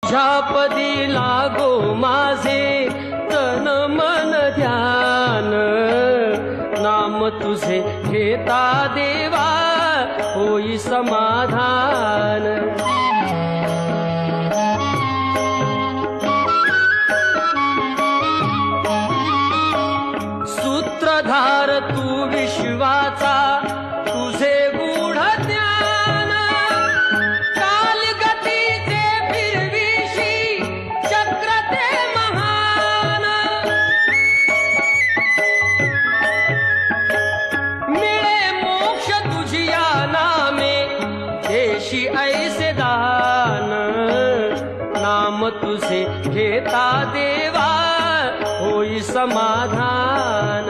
तुझ्यापदी लागो माझे तन मन ध्यान, नाम तुझे घेता देवा होई समाधान। सूत्रधार तू विश्वाचा तुझे गूढ ज्ञान, कालगतीचे फिरविशी चक्र ते महान। मिळे मोक्ष तुझिया नामे देशी ऐसे दान, नाम तुझे घेता देवा होई समाधान।